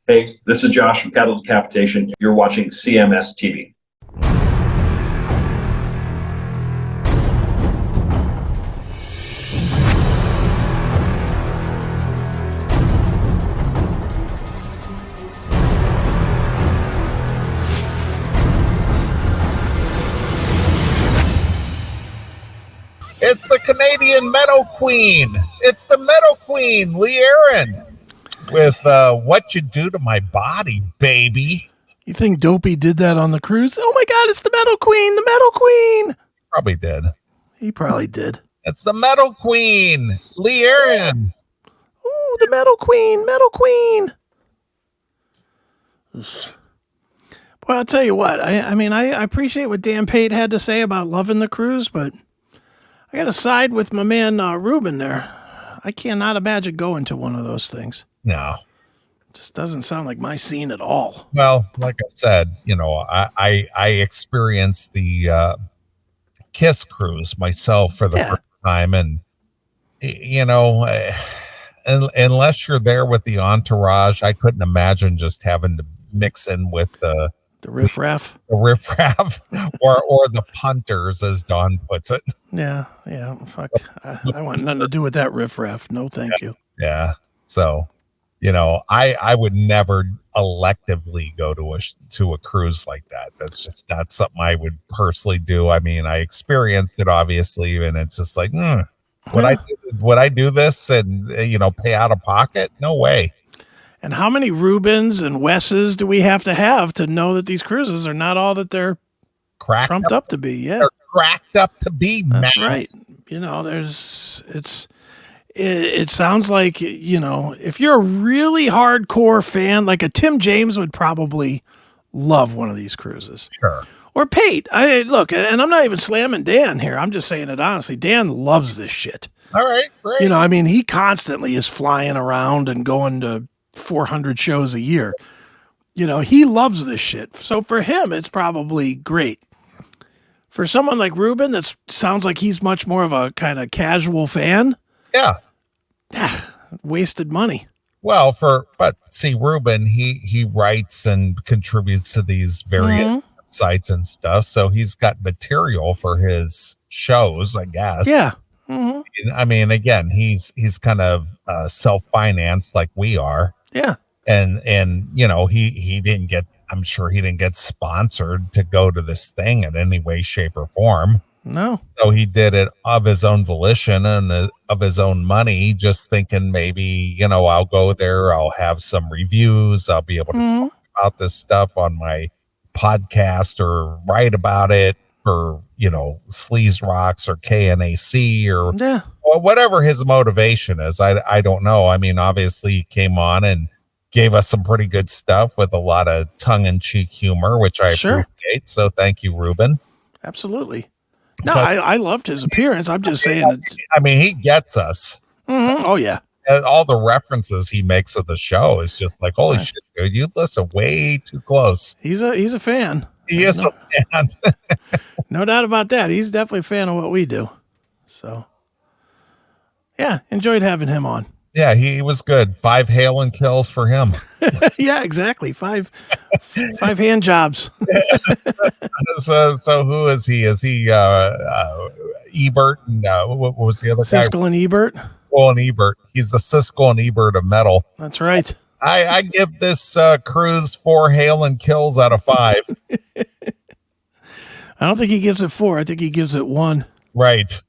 Hey, this is Josh from Cattle Decapitation. You're watching CMS TV. It's the Canadian Metal Queen. It's the Metal Queen, Lee Aaron, with What You Do to My Body, baby. You think Dopey did that on the cruise? Oh my God, it's the Metal Queen, the Metal Queen. Probably did. He probably did. It's the Metal Queen, Lee Aaron. Ooh, the Metal Queen, Metal Queen. Boy, I'll tell you what, I mean, I appreciate what Dan Pate had to say about loving the cruise, but I got to side with my man Ruben there. I cannot imagine going to one of those things. No. Just doesn't sound like my scene at all. Well, like I said, you know, I experienced the Kiss cruise myself for the first time. And, you know, unless you're there with the entourage, I couldn't imagine just having to mix in with the riffraff, or the punters, as Don puts it. Yeah. Fuck, I want nothing to do with that riffraff. No, thank you. Yeah. So, you know, I would never electively go to a cruise like that. That's just not something I would personally do. I mean, I experienced it obviously, and it's just like, would I do this and you know, pay out of pocket? No way. And how many Rubens and Wesses do we have to know that these cruises are not all that they're trumped up to be? Yeah, they're cracked up to be. That's right. You know, it sounds like, you know, if you're a really hardcore fan, like a Tim James would probably love one of these cruises. Sure. Or Pate. Look, and I'm not even slamming Dan here. I'm just saying it honestly. Dan loves this shit. All right, great. You know, I mean, he constantly is flying around and going to 400 shows a year. You know, he loves this shit. So for him, it's probably great. For someone like Ruben, that sounds like he's much more of a kind of casual fan. Yeah. Wasted money. Well, but see, Ruben, he writes and contributes to these various sites and stuff. So he's got material for his shows, I guess. Yeah. Mm-hmm. I mean, again, he's kind of self-financed like we are. Yeah. And you know, I'm sure he didn't get sponsored to go to this thing in any way, shape, or form. No. So he did it of his own volition and of his own money, just thinking maybe, you know, I'll go there, I'll have some reviews, I'll be able to talk about this stuff on my podcast or write about it for, you know, Sleaze Rocks or KNAC or whatever his motivation is. I don't know. I mean, obviously he came on and gave us some pretty good stuff with a lot of tongue-in-cheek humor, which I appreciate. So thank you, Ruben. Absolutely. No, I loved his appearance. I'm just saying. I mean, he gets us. Mm-hmm. Oh, yeah. And all the references he makes of the show is just like, holy shit, dude, you listen way too close. He's a fan. He is a fan. No doubt about that. He's definitely a fan of what we do. So, yeah, enjoyed having him on. Yeah, he was good. 5 hail and kills for him. Yeah, exactly. 5 hand jobs. So who is he? Is he Ebert? And what was the other guy? Siskel and Ebert. Siskel and Ebert. He's the Siskel and Ebert of metal. That's right. I give this cruise 4 hail and kills out of 5. I don't think he gives it 4. I think he gives it 1. Right.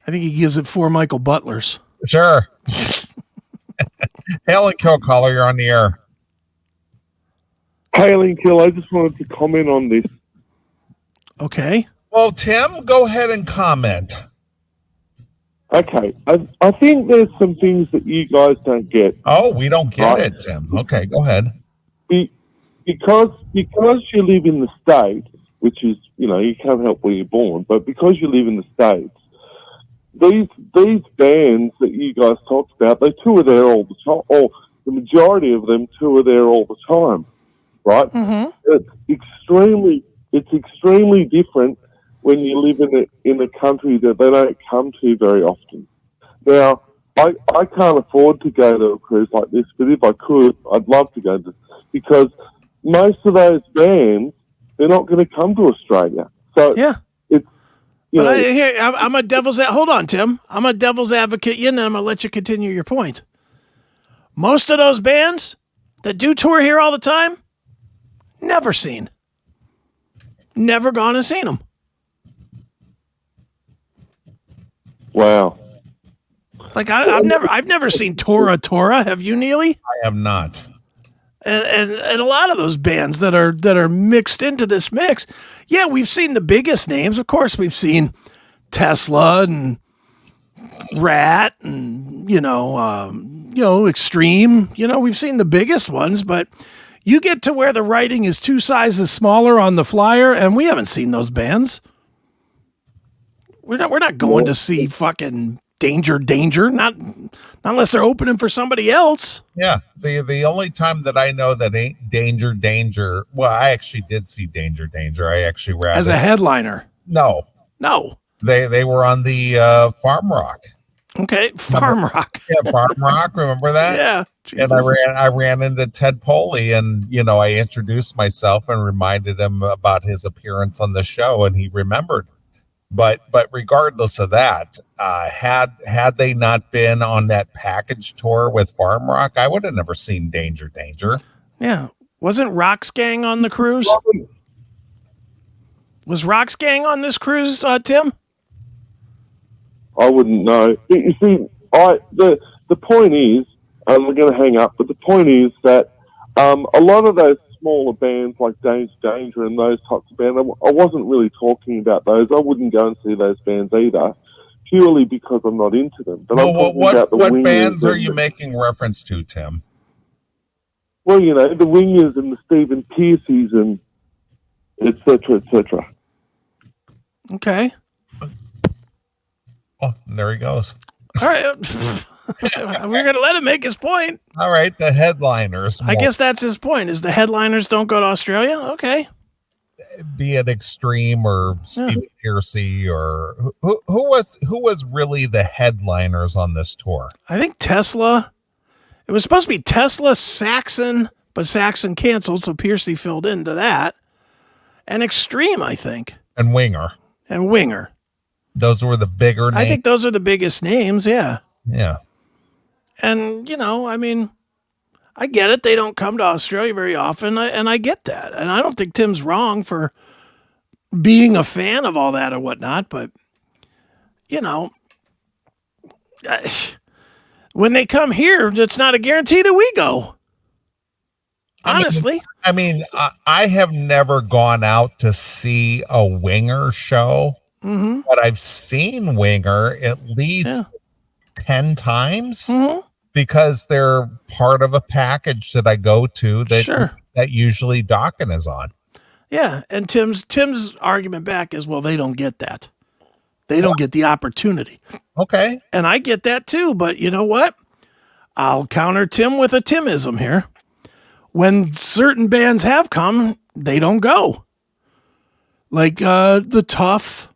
I think he gives it 4 Michael Butlers. Sure. Hail and kill, caller, you're on the air. Hail and kill, I just wanted to comment on this. Okay. Well, Tim, go ahead and comment. Okay. I think there's some things that you guys don't get. Oh, we don't get it, Tim. Okay, go ahead. Because you live in the States, which is, you know, you can't help where you're born, but because you live in the States, these bands that you guys talked about, they tour there all the time, or the majority of them tour there all the time, right? Mm-hmm. It's extremely different when you live in a country that they don't come to very often. Now, I can't afford to go to a cruise like this, but if I could, I'd love to go to, because most of those bands, they're not going to come to Australia. So Yeah. it's, you But know, I'm a devil's hold on, Tim. I'm a devil's advocate, and I'm gonna let you continue your point. Most of those bands that do tour here all the time, never seen, never gone and seen them. wow. Like I've never seen Tora Tora. Have you, Neely? I have not. And a lot of those bands that are mixed into this mix, yeah, we've seen the biggest names. Of course, we've seen Tesla and Rat and Extreme. We've seen the biggest ones, but you get to where the writing is 2 sizes smaller on the flyer, and we haven't seen those bands. We're not going to see fucking Danger, not unless they're opening for somebody else. Yeah, the only time that I know that ain't Danger. Well, I actually did see Danger. I actually read As a headliner. No, they were on the Farm Rock. Okay, Farm Rock. Yeah, Farm Rock. Remember that? Yeah. Jesus. And I ran into Ted Poley, and I introduced myself and reminded him about his appearance on the show, and he remembered. But regardless of that, had they not been on that package tour with Farm Rock, I would have never seen Danger. Yeah. Wasn't Rock's Gang on the cruise? Was Rock's Gang on this cruise, Tim? I wouldn't know. You see, the point is, and we're going to hang up, but the point is that a lot of those smaller bands like Danger and those types of bands, I wasn't really talking about those. I wouldn't go and see those bands either, purely because I'm not into them. But well, what bands are you making reference to, Tim? Well, the Wingers and the Stephen Piercies and et cetera. Okay. Oh, there he goes. All right. We're going to let him make his point. All right. The headliners. I guess that's his point, is the headliners don't go to Australia. Okay. Be it Extreme or Stephen Piercy or who was really the headliners on this tour? I think Tesla. It was supposed to be Tesla, Saxon, but Saxon canceled, so Piercy filled into that. And Extreme, I think. And Winger. Those were the bigger names. I think those are the biggest names, yeah. Yeah. And, I get it. They don't come to Australia very often, and I get that. And I don't think Tim's wrong for being a fan of all that or whatnot, but, when they come here, it's not a guarantee that we go. Honestly. I have never gone out to see a Winger show, but I've seen Winger at least 10 times because they're part of a package that I go to that usually Dawkins is on. Yeah, and Tim's argument back is, well, they don't get that. They don't get the opportunity. Okay. And I get that too, but you know what? I'll counter Tim with a Timism here. When certain bands have come, they don't go. Like the Tough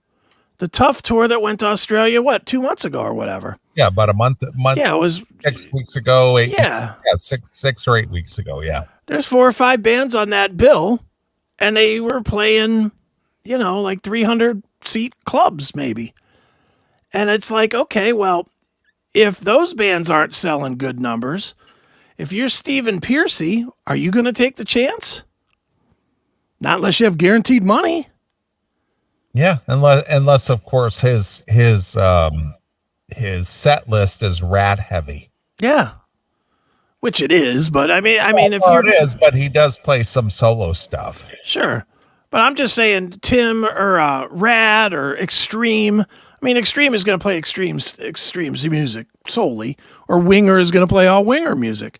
tour that went to Australia, 2 months ago or whatever? Yeah, about a month. Yeah, it was 6 weeks ago. 6 or 8 weeks ago. Yeah. There's 4 or 5 bands on that bill, and they were playing, like 300 seat clubs maybe. And it's like, okay, well, if those bands aren't selling good numbers, if you're Stephen Piercy, are you going to take the chance? Not unless you have guaranteed money. Yeah, unless of course his set list is Rat heavy. Yeah, which it is. But I mean, if it is, but he does play some solo stuff. Sure, but I'm just saying, Tim or Rat or Extreme. I mean, Extreme is going to play Extreme's music solely, or Winger is going to play all Winger music.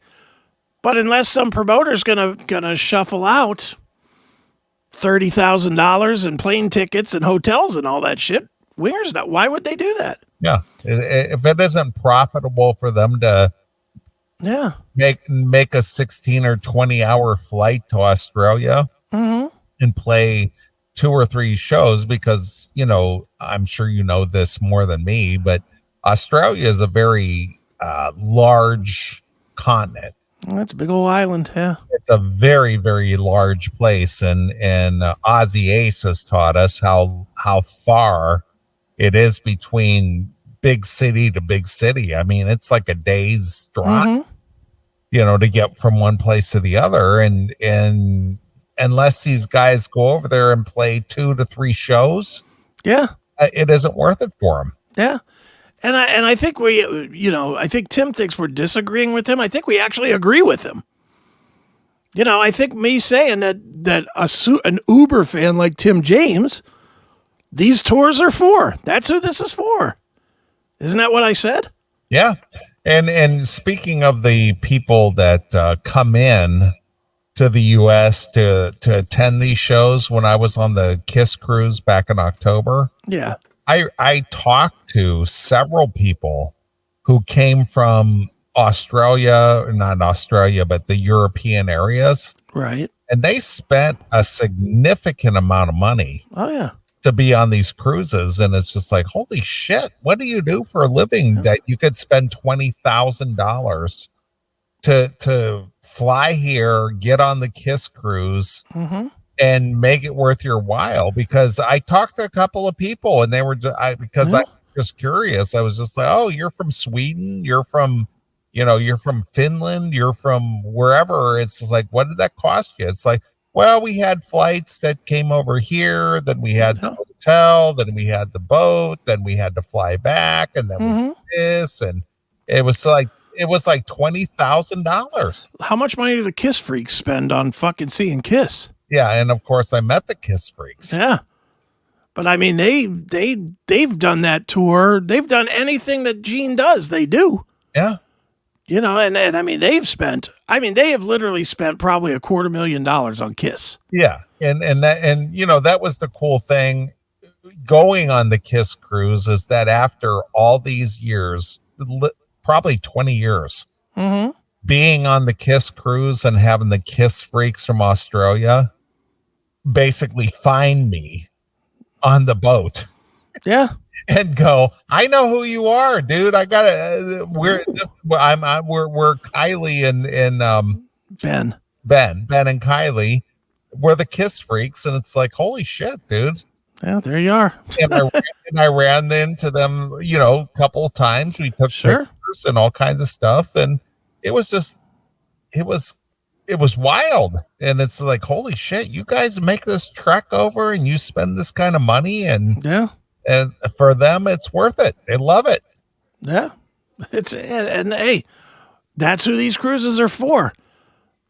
But unless some promoter's gonna shuffle out $30,000 in plane tickets and hotels and all that shit, Winger's not. Why would they do that? Yeah, if it isn't profitable for them to make a 16 or 20 hour flight to Australia and play 2 or 3 shows, because I'm sure you know this more than me, but Australia is a very large continent. That's a big old island. Yeah. It's a very, very large place, and Ozzy Ace has taught us how far it is between big city to big city. I mean, it's like a day's drive, to get from one place to the other, and unless these guys go over there and play 2 to 3 shows, it isn't worth it for them. Yeah. And I think I think Tim thinks we're disagreeing with him. I think we actually agree with him. I think me saying that an Uber fan like Tim James, these tours are for. That's who this is for. Isn't that what I said? Yeah. And speaking of the people that come in to the U.S. to attend these shows, when I was on the KISS cruise back in October, I talked to several people who came from Australia, not Australia, but the European areas. Right. And they spent a significant amount of money to be on these cruises. And it's just like, holy shit, what do you do for a living that you could spend $20,000 to fly here, get on the KISS cruise, and make it worth your while? Because I talked to a couple of people, and they were I'm just curious. I was just like, oh, you're from Sweden, you're from Finland, you're from wherever. It's just like, what did that cost you? It's like, well, we had flights that came over here, then we had the hotel, then we had the boat, then we had to fly back, and then we did this, and it was like $20,000. How much money do the KISS freaks spend on fucking seeing KISS? Yeah, and of course I met the KISS freaks. Yeah. But I mean, they've done that tour. They've done anything that Gene does, they do. Yeah. And I mean, they have literally spent probably $250,000 on KISS. Yeah. And that was the cool thing going on the KISS cruise, is that after all these years, probably 20 years, being on the KISS cruise and having the KISS freaks from Australia basically find me on the boat. Yeah. And go, I know who you are, dude. I gotta. We're Kylie and Ben and Kylie. We're the KISS freaks, and it's like, holy shit, dude. Yeah, there you are. and I ran into them, a couple of times. We took pictures and all kinds of stuff, and it was wild. And it's like, holy shit, you guys make this trek over, and you spend this kind of money, and and for them, it's worth it. They love it. Yeah. And hey, that's who these cruises are for.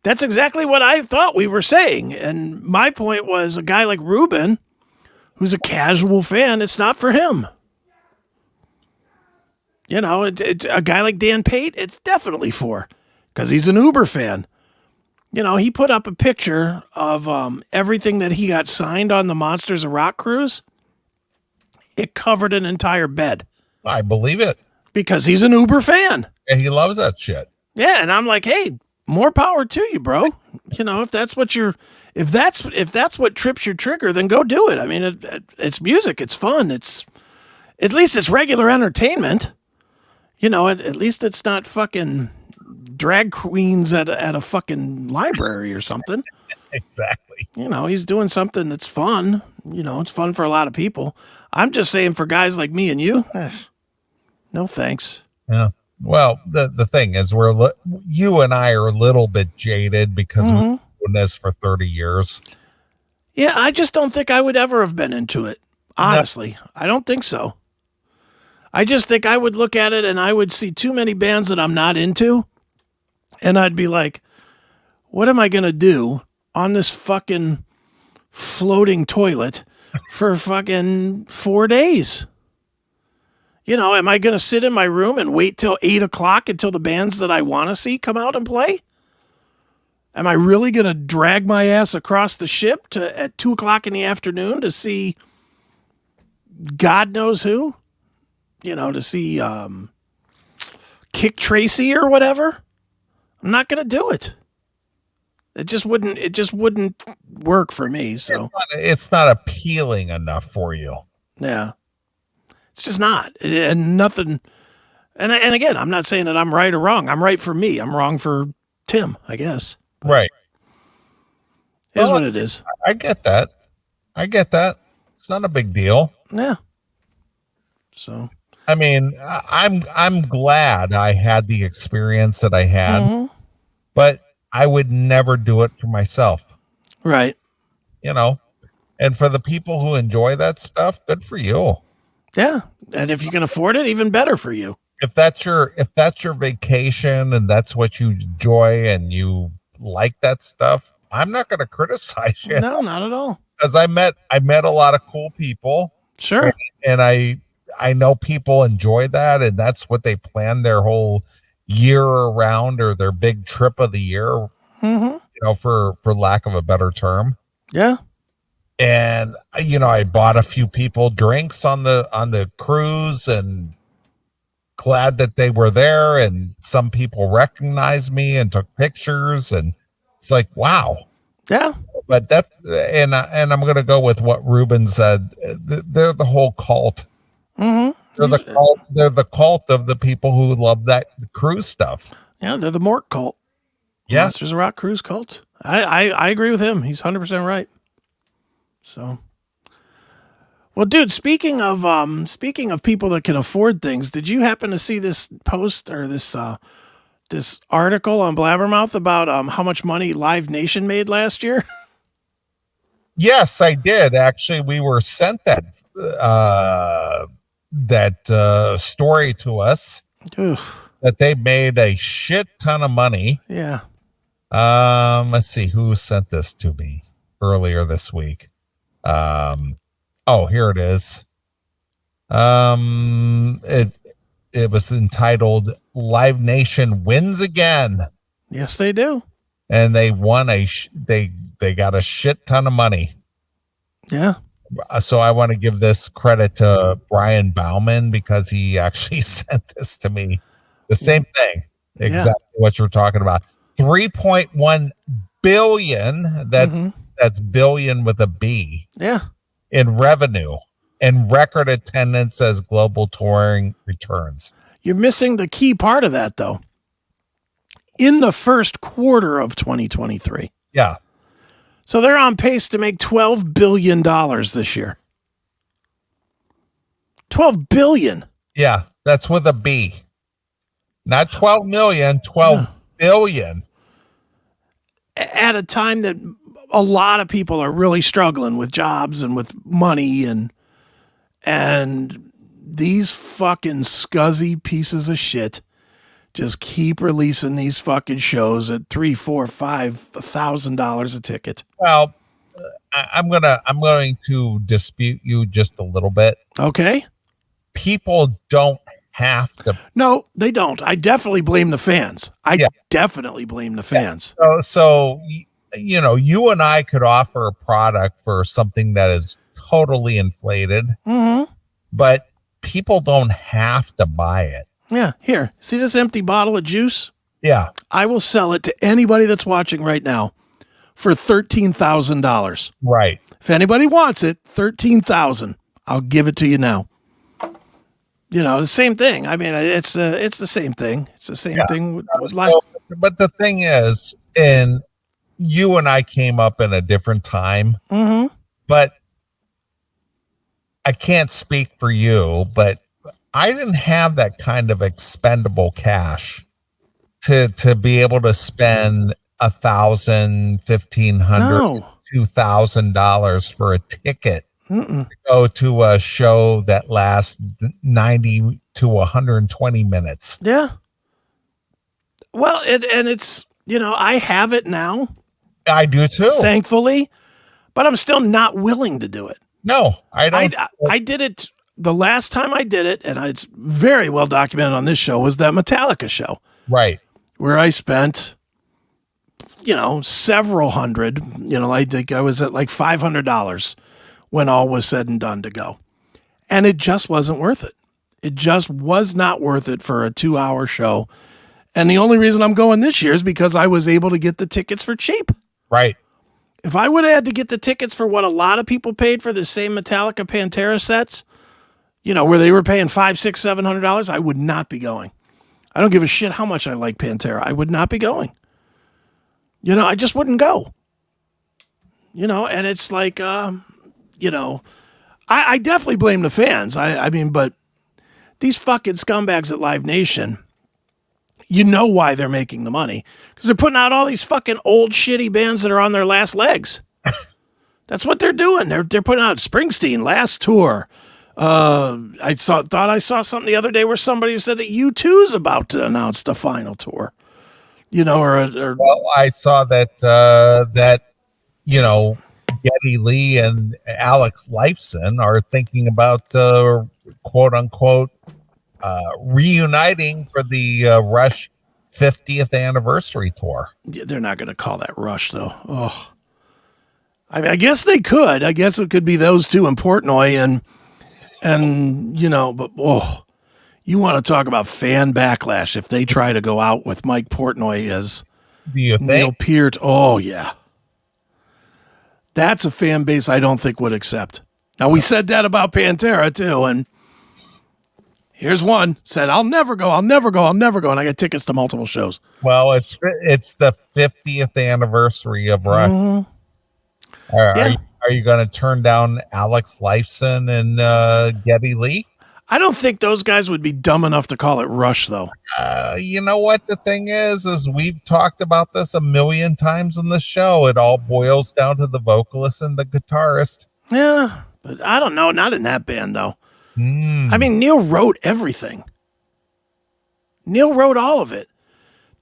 That's exactly what I thought we were saying. And my point was, a guy like Ruben, who's a casual fan, it's not for him. A guy like Dan Pate, it's definitely for, because he's an Uber fan. He put up a picture of everything that he got signed on the Monsters of Rock cruise. It covered an entire bed. I believe it. Because he's an Uber fan. And he loves that shit. Yeah, and I'm like, hey, more power to you, bro. If that's what what trips your trigger, then go do it. I mean, it's music, it's fun, at least it's regular entertainment. At least it's not fucking drag queens at a fucking library or something. Exactly. He's doing something that's fun. It's fun for a lot of people. I'm just saying, for guys like me and you, no thanks. Yeah. Well, the thing is, you and I are a little bit jaded because we've been doing this for 30 years. Yeah, I just don't think I would ever have been into it. Honestly, no. I don't think so. I just think I would look at it and I would see too many bands that I'm not into, and I'd be like, what am I going to do on this fucking floating toilet for fucking 4 days? Am I going to sit in my room and wait till 8:00 until the bands that I want to see come out and play? Am I really going to drag my ass across the ship at 2:00 in the afternoon to see God knows who? To see Kick Tracy or whatever? I'm not going to do it. It just wouldn't work for me. So it's not appealing enough for you. Yeah. It's just not. And nothing. And again, I'm not saying that I'm right or wrong. I'm right for me. I'm wrong for Tim, I guess. Right. Is what it is. I get that. It's not a big deal. Yeah. So. I mean, I'm glad I had the experience that I had, but I would never do it for myself. Right. You know, and for the people who enjoy that stuff, good for you. Yeah. And if you can afford it, even better for you. If that's your vacation and that's what you enjoy and you like that stuff, I'm not going to criticize you. No, not at all. Because I met a lot of cool people. Sure. And I know people enjoy that, and that's what they plan their whole year around, or their big trip of the year. You know, for lack of a better term. Yeah. And you know, I bought a few people drinks on the cruise, and glad that they were there, and some people recognized me and took pictures, and it's like, wow. Yeah. But that, and I'm going to go with what Ruben said. They're the whole cult. They're the cult. They're the cult of the people who love that cruise stuff. Yeah, they're the Mort cult. Yeah, Masters of Rock cruise cult. I agree with him. He's 100% right. So, well, dude, speaking of people that can afford things, did you happen to see this post or this article on Blabbermouth about how much money Live Nation made last year? Yes, I did. Actually, we were sent that story to us. Oof. That they made a shit ton of money. Yeah. Let's see who sent this to me earlier this week. Oh, here it is. It was entitled "Live Nation Wins Again." Yes, they do. And they won they got a shit ton of money. Yeah. So I want to give this credit to Brian Bauman, because he actually sent this to me. The same thing, exactly what you're talking about. 3.1 billion. That's billion with a B. Yeah. In revenue, and record attendance as global touring returns. You're missing the key part of that, though. In the first quarter of 2023. Yeah. So they're on pace to make $12 billion this year. 12 billion. Yeah, that's with a B. Not 12 million, 12 billion. At a time that a lot of people are really struggling with jobs and with money, and these fucking scuzzy pieces of shit just keep releasing these fucking shows at $3,000, $4,000, $5,000 a ticket. Well, I'm going to dispute you just a little bit. Okay. People don't have to. No, they don't. I definitely blame the fans. Definitely blame the fans. So, you know, you and I could offer a product for something that is totally inflated, but people don't have to buy it. Yeah. Here, see this empty bottle of juice? Yeah. I will sell it to anybody that's watching right now for $13,000. Right. If anybody wants it, $13,000. I'll give it to you now. You know, the same thing. I mean, it's the same thing. It's the same thing with life. But the thing is, and you and I came up in a different time, but I can't speak for you, but I didn't have that kind of expendable cash to be able to spend $1,000, $1,500, $2,000 for a ticket to go to a show that lasts 90 to 120 minutes. Yeah. Well, and it's, you know, I have it now. I do too. Thankfully, but I'm still not willing to do it. No, I don't. I did it the last time I did it, and it's very well documented on this show, was that Metallica show. Right. Where I spent, you know, several hundred, you know, I think I was at like $500 when all was said and done to go. And it just wasn't worth it. It just was not worth it for a 2-hour show. And the only reason I'm going this year is because I was able to get the tickets for cheap. Right. If I would have had to get the tickets for what a lot of people paid for the same Metallica Pantera sets, where they were paying $500, $600, $700, I would not be going. I don't give a shit how much I like Pantera. I would not be going. I just wouldn't go. And it's like, I definitely blame the fans. But these fucking scumbags at Live Nation, why they're making the money. Because they're putting out all these fucking old shitty bands that are on their last legs. That's what they're doing. They're putting out Springsteen, last tour. I thought I saw something the other day where somebody said that U2 is about to announce the final tour. Well, I saw that Geddy Lee and Alex Lifeson are thinking about quote unquote reuniting for the Rush 50th anniversary tour. Yeah, they're not going to call that Rush though. Oh, I guess they could. I guess it could be those two in Portnoy but you want to talk about fan backlash if they try to go out with Mike Portnoy as Neil Peart. Oh yeah. That's a fan base I don't think would accept. Now, we said that about Pantera, too, and here's one. Said, I'll never go, and I got tickets to multiple shows. Well, it's the 50th anniversary of Rush. Mm-hmm. Are you going to turn down Alex Lifeson and Geddy Lee? I don't think those guys would be dumb enough to call it Rush, though. You know what the thing is we've talked about this a million times in the show. It all boils down to the vocalist and the guitarist. Yeah, but I don't know. Not in that band, though. I mean, Neil wrote everything. Neil wrote all of it.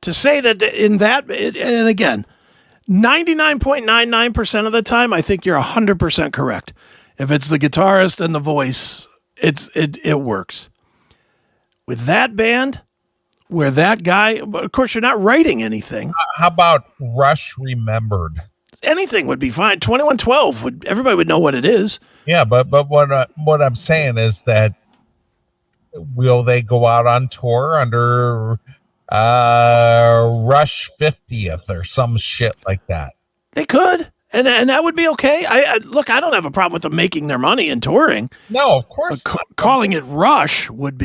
To say that in that, and again, 99.99% of the time, I think you're 100% correct. If it's the guitarist and the voice, it works. With that band, where that guy, of course, you're not writing anything. How about Rush Remembered? Anything would be fine. 2112 everybody would know what it is. Yeah, but what I'm saying is that will they go out on tour under Rush 50th or some shit like that? They could. And that would be okay. I don't have a problem with them making their money and touring. No, of course. Calling it Rush would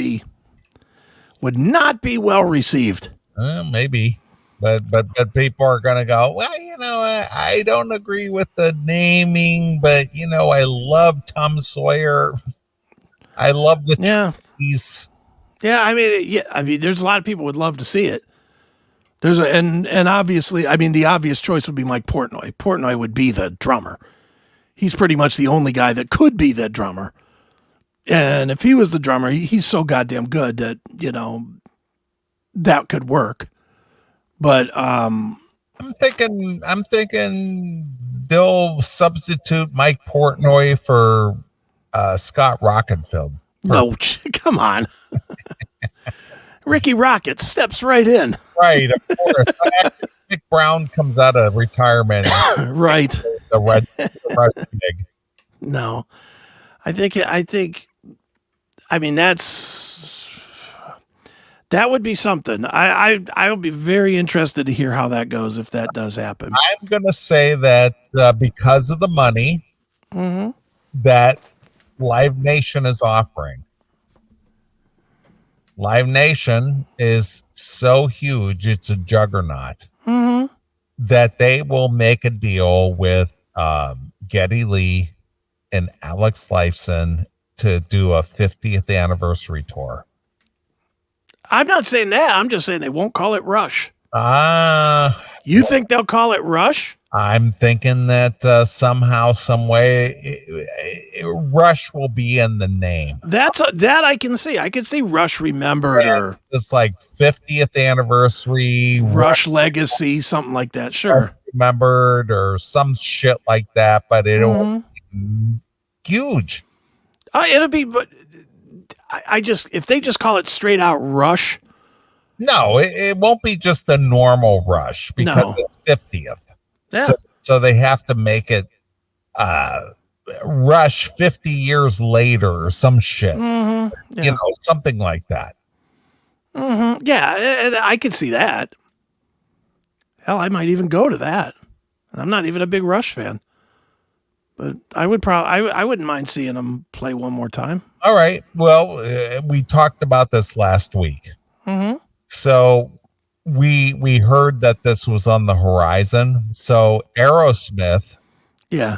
not be well received. Maybe, but people are gonna go, well, I don't agree with the naming, but I love Tom Sawyer. I love the trees. Yeah, I mean, there's a lot of people would love to see it. And obviously, I mean, the obvious choice would be Mike Portnoy. Portnoy would be the drummer. He's pretty much the only guy that could be the drummer. And if he was the drummer, he's so goddamn good that, that could work. But I'm thinking they'll substitute Mike Portnoy for Scott Rockenfield. No, come on. Ricky Rocket steps right in. Right, of course. Nick Brown comes out of retirement. Right. The red pig. No. I think that would be something. I would be very interested to hear how that goes if that does happen. I'm going to say that because of the money that Live Nation is offering. Live Nation is so huge, it's a juggernaut, that they will make a deal with Geddy Lee and Alex Lifeson to do a 50th anniversary tour. I'm not saying that. I'm just saying they won't call it Rush. You think they'll call it Rush? I'm thinking that somehow, some way, Rush will be in the name. That I can see. I can see Rush Remembered or it's like 50th anniversary, Rush Legacy, something like that. Sure, Remembered or some shit like that. But it'll be huge. It'll be. But if they just call it straight out Rush. No, it won't be just the normal Rush because it's 50th. Yeah. So they have to make it Rush 50 years later or some shit. Yeah. Something like that. Yeah, and I could see that. Hell, I might even go to that. And I'm not even a big Rush fan. But I wouldn't mind seeing them play one more time. All right. Well, we talked about this last week. Mm-hmm. So we heard that this was on the horizon. So Aerosmith Yeah.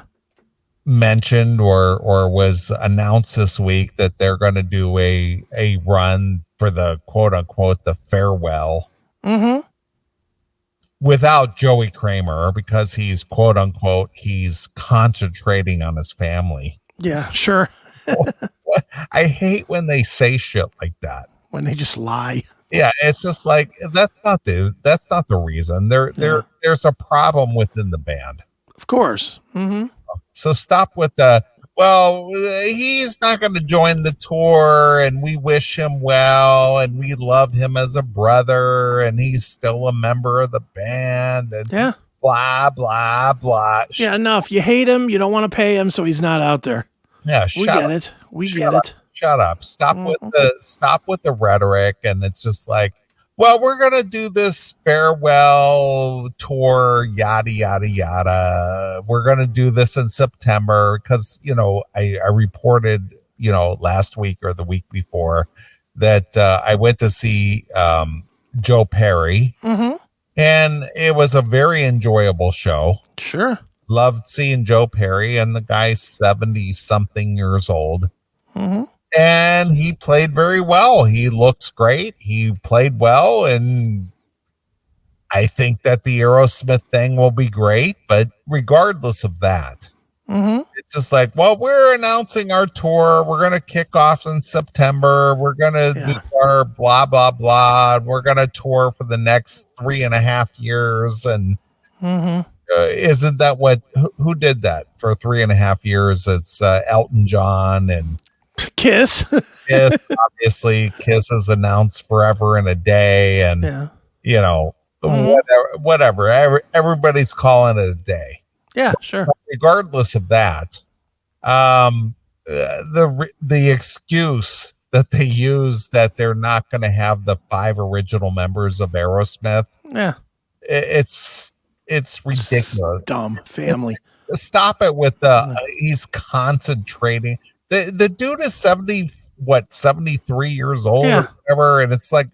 mentioned or was announced this week that they're going to do a run for the quote unquote the farewell without Joey Kramer because he's quote unquote he's concentrating on his family. Yeah, sure. I hate when they say shit like that. When they just lie. Yeah, it's just like that's not the reason. There's a problem within the band. Of course. Mm-hmm. So stop with he's not going to join the tour and we wish him well and we love him as a brother and he's still a member of the band and blah, blah, blah. Yeah, enough. You hate him. You don't want to pay him, so he's not out there. Yeah, we get it. We get it. Shut up. Stop with the rhetoric. And it's just like, well, we're going to do this farewell tour, yada, yada, yada. We're going to do this in September because, I reported, last week or the week before that I went to see Joe Perry. Mm-hmm. And it was a very enjoyable show. Sure. Loved seeing Joe Perry, and the guy's 70-something years old. Mm-hmm. And he played very well. He looks great. He played well. And I think that the Aerosmith thing will be great. But regardless of that, it's just like, well, we're announcing our tour. We're going to kick off in September. We're going to do our blah, blah, blah. We're going to tour for the next 3.5 years. And isn't that who did that for 3.5 years? It's Elton John and Kiss. Kiss, obviously. Kiss has announced Forever and a Day, and whatever. Everybody's calling it a day. Yeah, sure. But regardless of that, the excuse that they use that they're not going to have the 5 original members of Aerosmith. Yeah, it's ridiculous. Dumb family. Stop it with he's concentrating. The dude is 73 years old or whatever, and it's like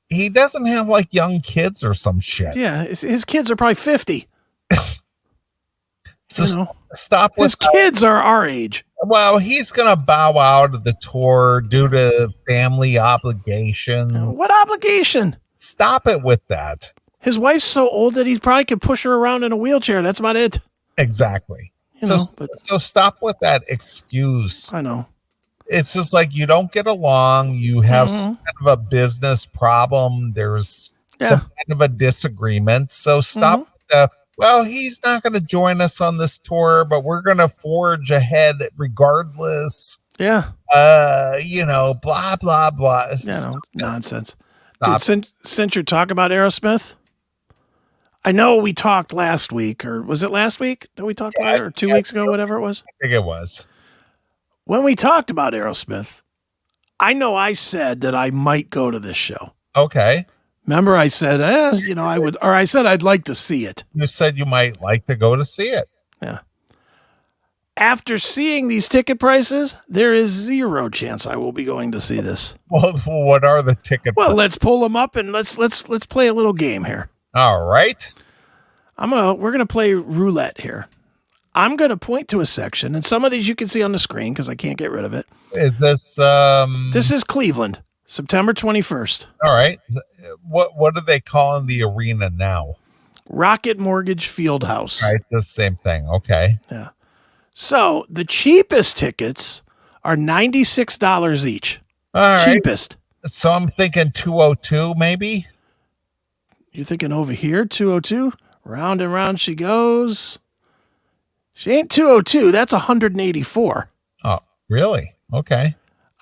he doesn't have like young kids or some shit. Yeah, his kids are probably 50. So stop with his kids are our age. Well, he's gonna bow out of the tour due to family obligation. What obligation? Stop it with that. His wife's so old that he probably could push her around in a wheelchair. That's about it. Exactly. So stop with that excuse. I know. It's just like you don't get along. You have some kind of a business problem. There's some kind of a disagreement. So stop with the, well, he's not going to join us on this tour, but we're going to forge ahead regardless. Yeah. Blah, blah, blah. Nonsense. Dude, since you're talking about Aerosmith, I know we talked last week, or was it last week that we talked about it, or 2 weeks ago, whatever it was? I think it was. When we talked about Aerosmith, I know I said that I might go to this show. Okay. Remember I said, I would, or I said I'd like to see it. You said you might like to go to see it. Yeah. After seeing these ticket prices, there is 0 chance I will be going to see this. Well, what are the ticket prices? Let's pull them up and let's play a little game here. All right. We're gonna play roulette here. I'm gonna point to a section, and some of these you can see on the screen because I can't get rid of it. Is this This is Cleveland, September 21st. All right. What are they calling the arena now? Rocket Mortgage Fieldhouse. Right, the same thing. Okay. Yeah. So the cheapest tickets are $96 each. All right. Cheapest. So I'm thinking 202 maybe. You're thinking over here, 202? Round and round she goes. She ain't 202. That's 184. Oh, really? Okay.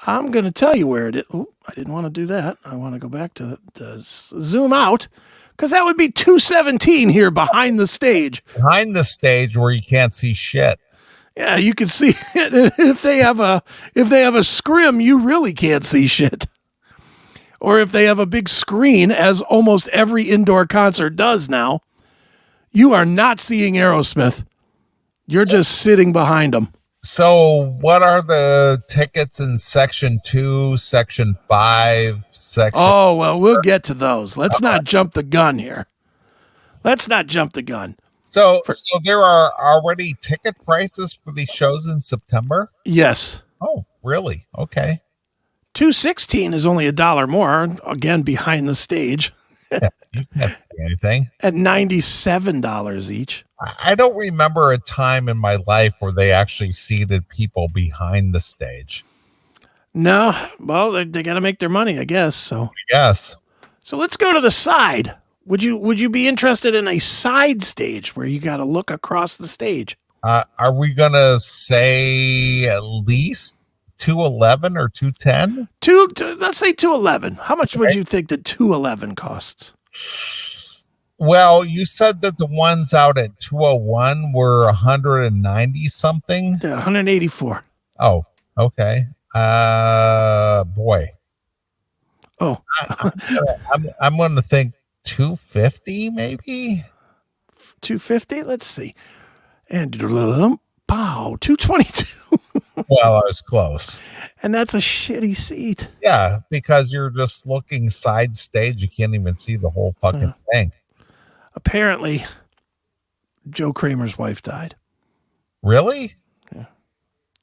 I'm going to tell you where it is. Oh, I didn't want to do that. I want to go back to zoom out because that would be 217 here behind the stage. Behind the stage where you can't see shit. Yeah, you can see it. If they have a scrim, you really can't see shit. Or if they have a big screen, as almost every indoor concert does now, you are not seeing Aerosmith. You're just sitting behind them. So, what are the tickets in section 2, section 5, section? Oh, well, we'll get to those. Let's not jump the gun here. Let's not jump the gun. So there are already ticket prices for these shows in September? Yes. Oh, really? Okay. 216 is only $1 more, again, behind the stage, Yeah, you can't see anything. at $97 each. I don't remember a time in my life where they actually seated people behind the stage. No, well, they got to make their money, I guess. So Yes. So let's go to the side. Would you be interested in a side stage where you got to look across the stage? Are we going to say at least 211 or 210? Let's say 211. How much would you think that 211 costs? Well, you said that the ones out at 201 were 190 something. Yeah, 184. Oh, okay. Boy. Oh, I'm going to think 250 maybe. 250. Let's see. And pow, 222. Well, I was close. And that's a shitty seat. Yeah, because you're just looking side stage. You can't even see the whole fucking thing. Apparently, Joe Kramer's wife died. Really? Yeah.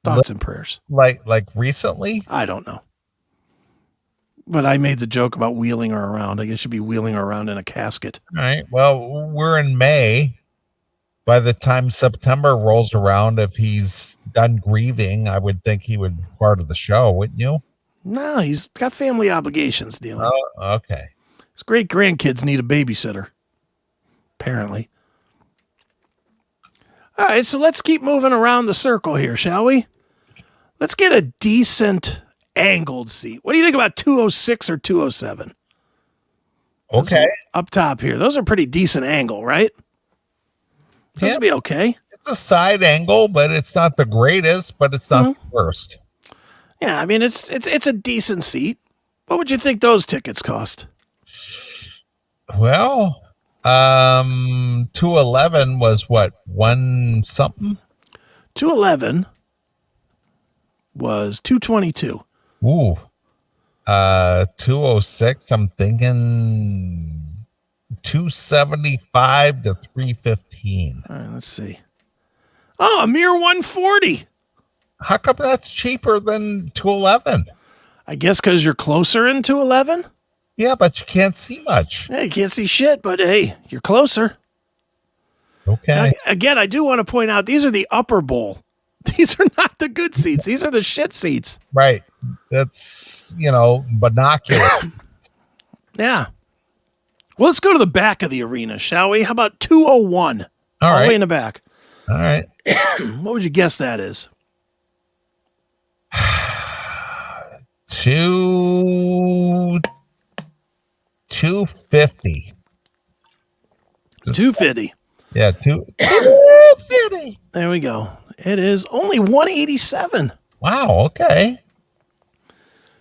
Thoughts and prayers. Like recently? I don't know. But I made the joke about wheeling her around. I guess you'd be wheeling her around in a casket. All right. Well, we're in May. By the time September rolls around, if he's done grieving, I would think he would be part of the show, wouldn't you? No, he's got family obligations dealing. Oh, okay. His great grandkids need a babysitter. Apparently. All right, so let's keep moving around the circle here, shall we? Let's get a decent angled seat. What do you think about 206 or 207? Okay. Up top here. Those are pretty decent angle, right? Those would be okay. It's a side angle, but it's not the greatest, but it's not the worst. Yeah, I mean, it's a decent seat. What would you think those tickets cost? Well, 211 was what, one something? 211 was 222. Ooh. 206, I'm thinking 275 to 315. All right, let's see. Oh, a mere 140. How come that's cheaper than 211? I guess because you're closer in 211. Yeah, but you can't see much. Yeah, you can't see shit, but hey, you're closer. Okay. Now, again, I do want to point out these are the upper bowl. These are not the good seats. These are the shit seats. Right. That's, binocular. Yeah. Well, let's go to the back of the arena, shall we? How about 201? All the way right. in the back. All right. What would you guess that is? 250. 250. Yeah, 250. There we go. It is only 187. Wow, okay.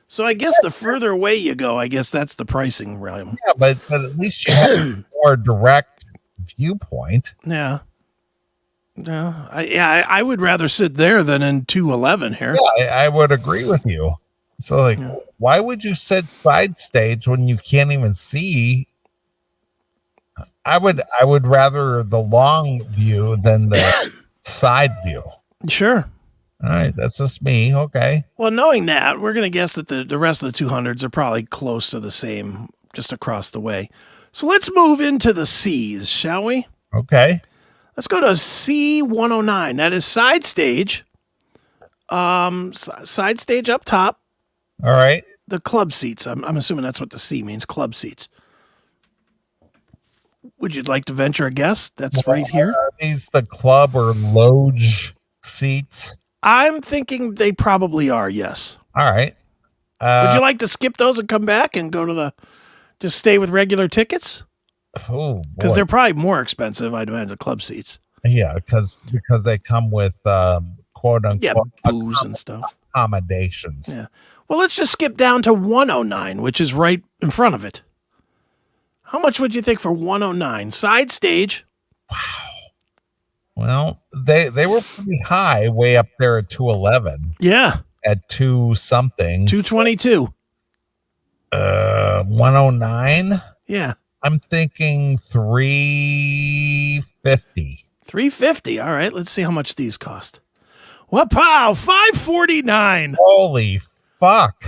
So I guess the further away you go, I guess that's the pricing realm. Yeah, but at least you have a more direct viewpoint. Yeah. No, I would rather sit there than in 211 here. Yeah, I would agree with you. So, why would you sit side stage when you can't even see? I would rather the long view than the side view. Sure. All right, that's just me. Okay. Well, knowing that, we're going to guess that the rest of the 200s are probably close to the same, just across the way. So let's move into the C's, shall we? Okay. Let's go to C109. That is side stage. Side stage up top. All right. The club seats. I'm assuming that's what the C means, club seats. Would you like to venture a guess? That's right here. Are these the club or loge seats? I'm thinking they probably are, yes. All right. Would you like to skip those and come back and go to just stay with regular tickets? Oh, because they're probably more expensive, I'd imagine, the club seats. Yeah, because they come with quote unquote booze and stuff, accommodations. Yeah. Well, let's just skip down to 109, which is right in front of it. How much would you think for 109 side stage? Wow. Well, they were pretty high, way up there at 211. Yeah, At 2 something. 222. 109. Yeah, I'm thinking 350. 350. All right, let's see how much these cost. What pow? 549. Holy fuck.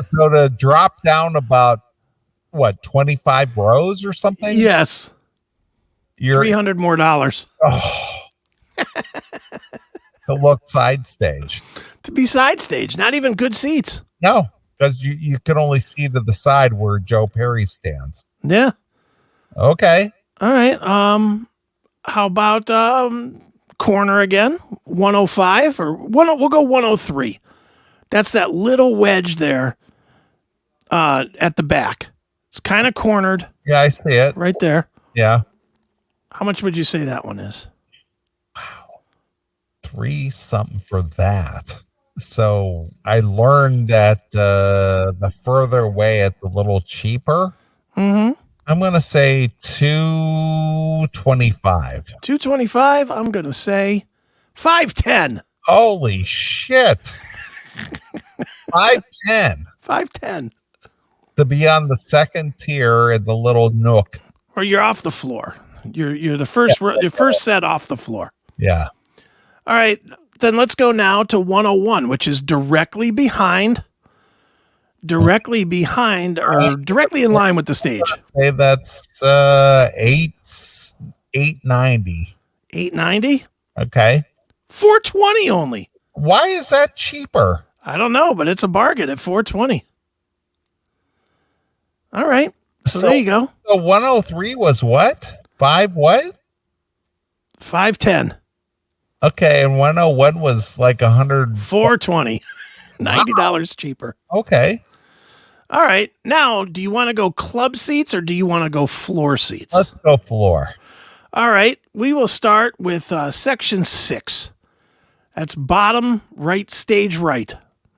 So to drop down about what, 25 rows or something? Yes, You're $300 more. oh, to look side stage. To be side stage, not even good seats. No, because you can only see to the side where Joe Perry stands. Yeah. Okay. All right. How about corner again? 105 or we'll go 103. That's that little wedge there at the back. It's kind of cornered Yeah, I see it. right there. Yeah. How much would you say that one is? 3 something for that. So I learned that the further away it's a little cheaper. Mm-hmm. I'm going to say 225. 225. I'm going to say 510. Holy shit. 510 510. to be on the second tier in the little nook. Or you're off the floor. You're the first your first set off the floor. Yeah. All right, then let's go now to 101, which is directly behind or directly in line with the stage. Hey, that's 890. 890? Okay. 420 only. Why is that cheaper? I don't know, but it's a bargain at 420. All right. So there you go. So 103 was what? 5 what? 510. Okay, and 101 was like 100. 420. $90 cheaper. Okay. All right. Now, do you want to go club seats or do you want to go floor seats? Let's go floor. All right. We will start with section 6. That's bottom right, stage right.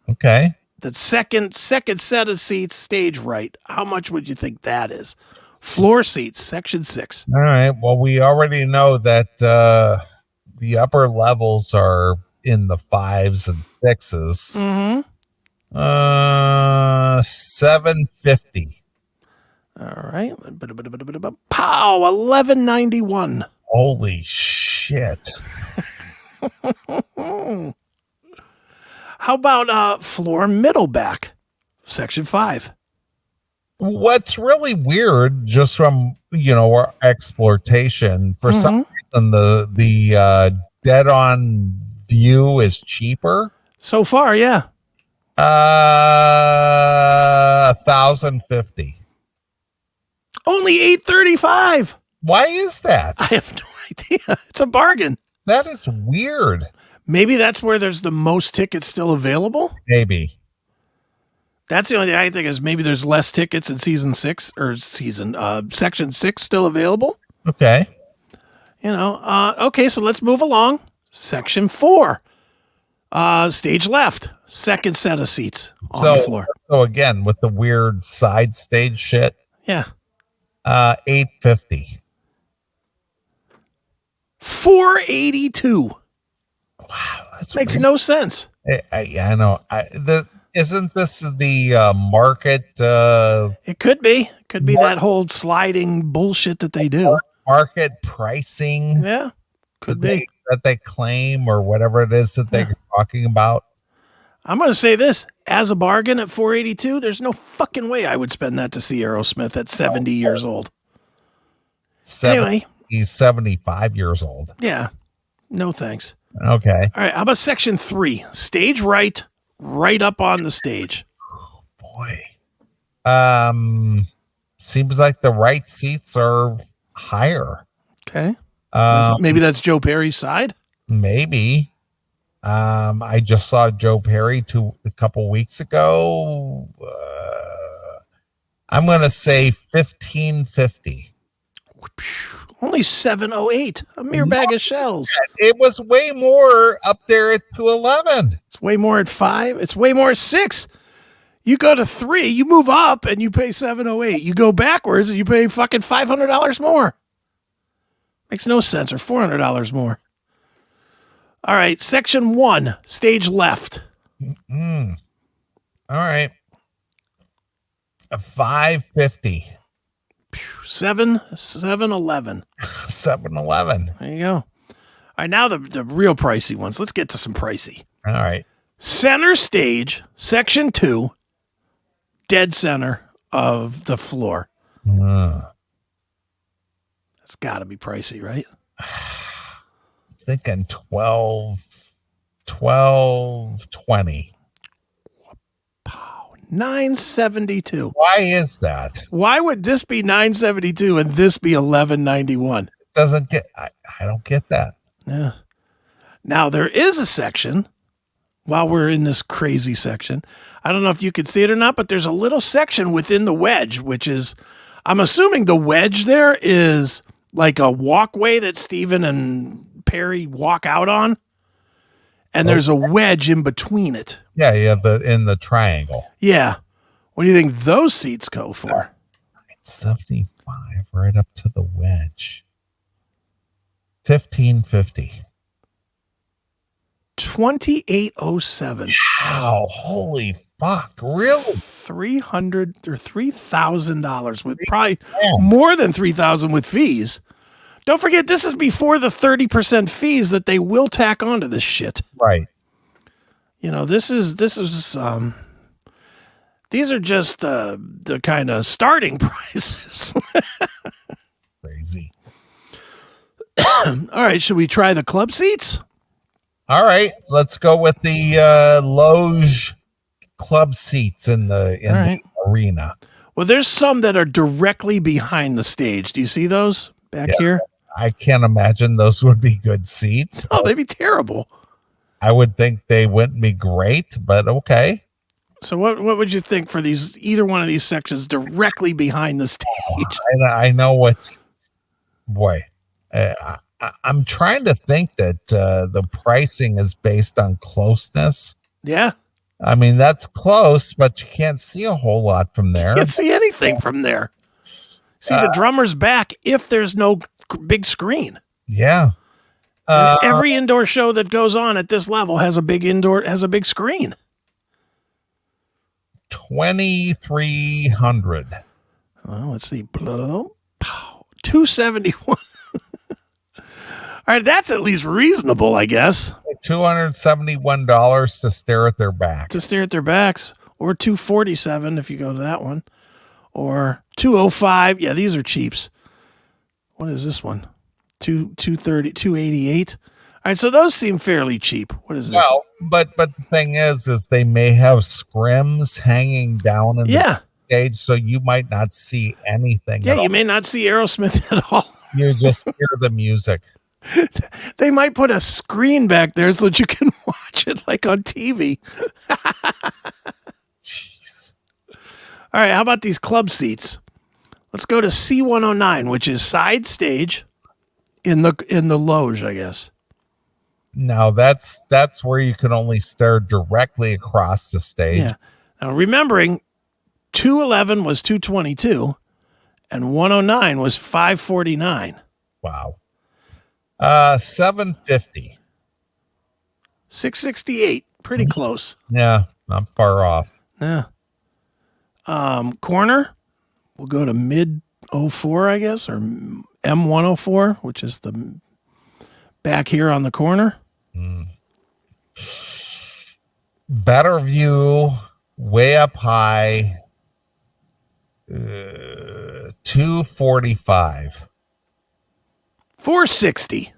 Okay. The second set of seats, stage right. How much would you think that is? Floor seats, section 6. All right. Well, we already know that the upper levels are in the 5s and 6s. Mm-hmm. 750. All right. Pow, 1191. Holy shit. How about floor middle back, section 5? What's really weird, just from our exploitation, for some reason the dead on view is cheaper. So far, yeah. 1,050. Only 835. Why is that? I have no idea. It's a bargain. That is weird. Maybe that's where there's the most tickets still available. Maybe. That's the only thing I think is maybe there's less tickets in section 6 still available. Okay. Okay, so let's move along. Section 4. Stage left. Second set of seats on the floor. So again, with the weird side stage shit. Yeah. 850. 482. Wow, that makes no sense. I know. Isn't this the market? It could be. It could be that whole sliding bullshit that they do. Market pricing. Yeah, could be that they claim, or whatever it is that they're talking about. I'm going to say this as a bargain at 482. There's no fucking way I would spend that to see Aerosmith at 70 years old. Anyway, he's 75 years old. Yeah, no thanks. Okay. All right. How about section 3? Stage right up on the stage. Oh, boy. Seems like the right seats are higher. Okay. Maybe that's Joe Perry's side. Maybe. I just saw Joe Perry a couple weeks ago. I'm going to say 1550. Only 708. A mere bag of shells. It was way more up there at 211. It's way more at 5. It's way more at 6. You go to 3, you move up and you pay 708. You go backwards and you pay fucking $500 more. Makes no sense, or $400 more. All right, section 1, stage left. All right. 550. 7-11. 7-Eleven. There you go. All right, now the real pricey ones. Let's get to some pricey. All right. Center stage, section 2, dead center of the floor. That's got to be pricey, right? Thinking 1220. $972. Why is that? Why would this be $972 and this be $1191? Doesn't get, I don't get that. Yeah. Now there is a section while we're in this crazy section. I don't know if you could see it or not, but there's a little section within the wedge, which is, I'm assuming the wedge there is like a walkway that Steven and Perry walk out on. And there's a wedge in between it. Yeah, in the triangle. Yeah. What do you think those seats go for? 75 right up to the wedge. 1550. 2807. Wow, holy fuck, really? $300 or $3,000 with probably more than $3,000 with fees. Don't forget, this is before the 30% fees that they will tack onto this shit. Right. You know, these are just the kind of starting prices. Crazy. All right, should we try the club seats? All right, let's go with the loge club seats in the arena. Well, there's some that are directly behind the stage. Do you see those back here? I can't imagine those would be good seats. Oh, they'd be terrible. I would think they wouldn't be great, but okay. So what would you think for either one of these sections directly behind the stage? I know what's, boy, I'm trying to think that the pricing is based on closeness. Yeah. I mean, that's close, but you can't see a whole lot from there. You can't see anything from there. See the drummer's back if there's no big screen. Yeah. Every indoor show that goes on at this level has a big screen. 2,300. Well, let's see. 271. All right, that's at least reasonable, I guess. $271 to stare at their back. To stare at their backs, or $247 if you go to that one, or $205. Yeah, these are cheaps. What is this one? $230, $288. All right, so those seem fairly cheap. What is this? Well, but the thing is they may have scrims hanging down in the stage, so you might not see anything. Yeah, you may not see Aerosmith at all. You just hear the music. They might put a screen back there so that you can watch it like on TV. Jeez. All right, how about these club seats? Let's go to C109, which is side stage in the loge, I guess. Now that's where you can only stare directly across the stage. Yeah. Now remembering 211 was 222 and 109 was 549. Wow. 750. 668. Pretty close. Yeah, not far off. Yeah. Corner, we'll go to mid 04, I guess, or M104, which is the back here on the corner. Better view, way up high. 245. 460.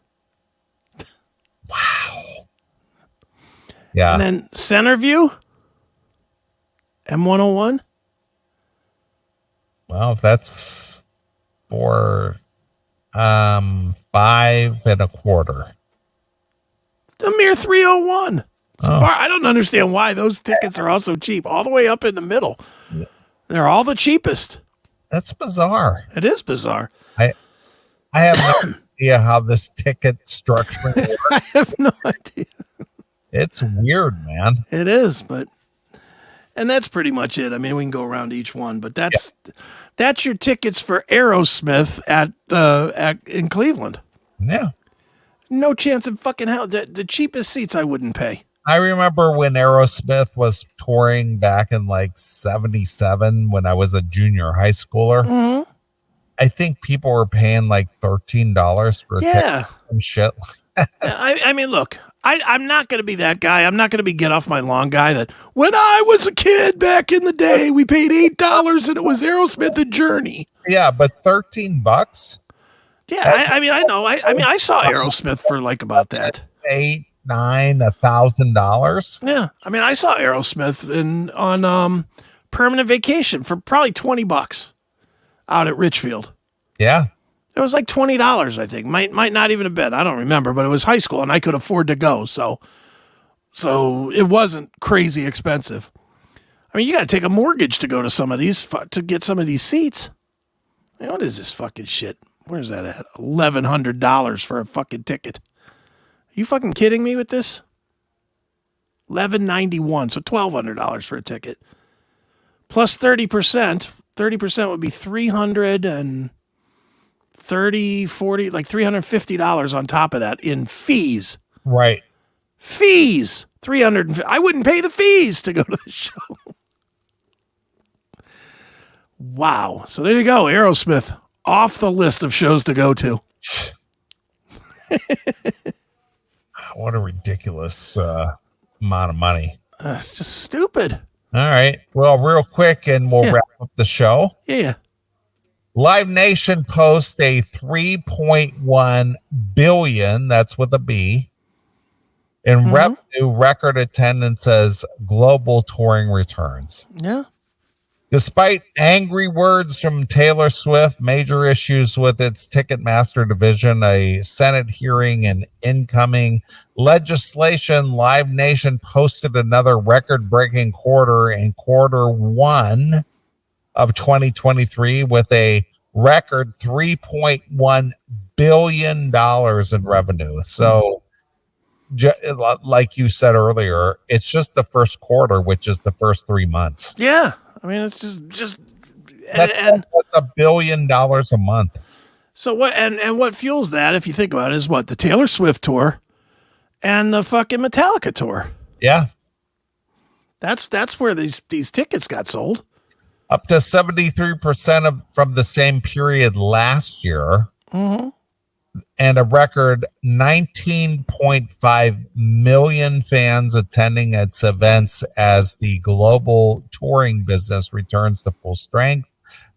Wow. Yeah. And then center view, M101. Well, that's for $5.25. A mere 301. I don't understand why those tickets are all so cheap. All the way up in the middle. They're all the cheapest. That's bizarre. It is bizarre. I have no idea how this ticket structure works. I have no idea. It's weird, man. It is, and that's pretty much it. I mean, we can go around each one, but that's your tickets for Aerosmith in Cleveland. Yeah. No chance in fucking hell. The cheapest seats I wouldn't pay. I remember when Aerosmith was touring back in like 77 when I was a junior high schooler. Mm-hmm. I think people were paying like $13 for a ticket and shit. I mean, look, I'm not going to be that guy. I'm not going to be get off my lawn guy that when I was a kid back in the day, we paid $8 and it was Aerosmith and Journey. Yeah, but $13? Yeah, I mean, I know. I mean, I saw Aerosmith for like about that. $8, $9, $1,000. Yeah, I mean, I saw Aerosmith on Permanent Vacation for probably $20 out at Richfield. Yeah. It was like $20, I think. Might not even have been. I don't remember, but it was high school and I could afford to go. So it wasn't crazy expensive. I mean, you got to take a mortgage to go to some of these, to get some of these seats. I mean, what is this fucking shit? Where's that at? $1,100 for a fucking ticket. Are you fucking kidding me with this? $1,191, so $1,200 for a ticket. Plus 30%. 30% would be $330, $40, like $350 on top of that in fees. Right. Fees. I wouldn't pay the fees to go to the show. Wow. So there you go, Aerosmith. Off the list of shows to go to. What a ridiculous amount of money. It's just stupid. All right. Well, real quick, and we'll wrap up the show. Yeah. Live Nation posts a 3.1 billion, that's with a B, in revenue, record attendance as global touring returns. Yeah. Despite angry words from Taylor Swift, major issues with its Ticketmaster division, a Senate hearing, and incoming legislation, Live Nation posted another record-breaking quarter in quarter one of 2023 with a record $3.1 billion in revenue. So, like you said earlier, it's just the first quarter, which is the first 3 months. Yeah. I mean, it's just that's $1 billion a month. So what? And what fuels that, if you think about it, is what the Taylor Swift tour and the fucking Metallica tour. Yeah, that's where these tickets got sold. Up to 73% from the same period last year, and a record 19.5 million fans attending its events as the global touring business returns to full strength.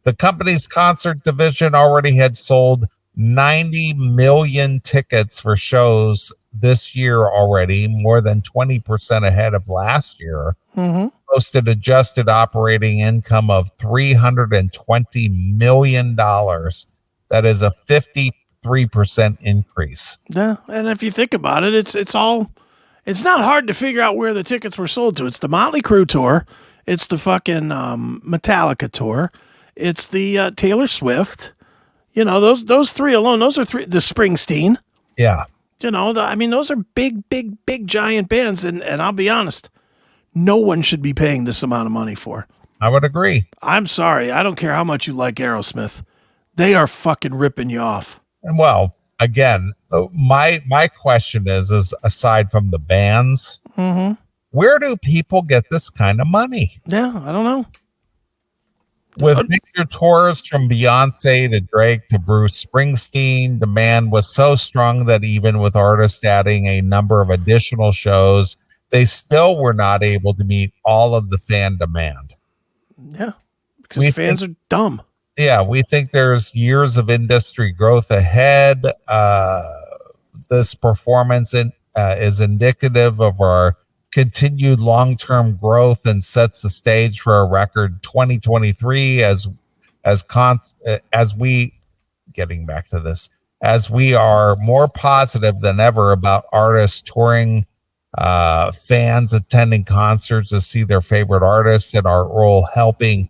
The company's concert division already had sold 90 million tickets for shows this year already, more than 20% ahead of last year. Posted adjusted operating income of $320 million. That is a 53% increase. Yeah, and if you think about it, it's not hard to figure out where the tickets were sold to. It's the Motley Crue tour, it's the fucking Metallica tour, it's the Taylor Swift. You know, those three alone, those are three. The Springsteen. Yeah. You know, I mean, those are big giant bands, and I'll be honest, no one should be paying this amount of money for. I would agree. I'm sorry, I don't care how much you like Aerosmith, they are fucking ripping you off. Well, again, my question is aside from the bands, where do people get this kind of money? Yeah, I don't know. With major tours from Beyonce to Drake to Bruce Springsteen, demand was so strong that even with artists adding a number of additional shows, they still were not able to meet all of the fan demand. Yeah, because fans are dumb. Yeah, we think there's years of industry growth ahead. This performance is indicative of our continued long-term growth and sets the stage for a record 2023 as we are more positive than ever about artists touring, fans attending concerts to see their favorite artists, and our role helping